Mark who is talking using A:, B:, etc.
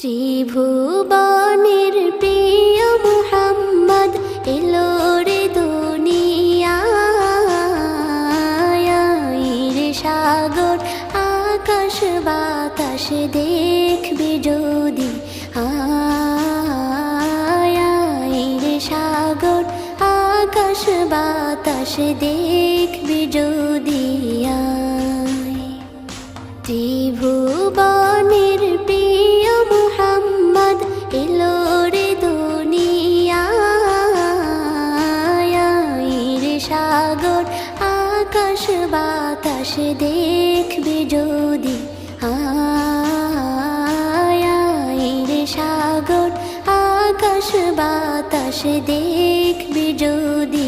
A: ত্রিভুবনের প্রিয় মুহাম্মদ এলো রে দুনিয়ায়। রে সাগর আকাশ বাতাস দেখবি যদি, রে সাগর আকাশ বাতাস দেখবি যদি। ত্রিভুবনের প্রিয় মুহাম্মদ এলো রে দুনিয়ায়। রে সাগর আকাশ বাতাস দেখবি যদি, রে সাগর আকাশ বাতাস দেখবি যদি।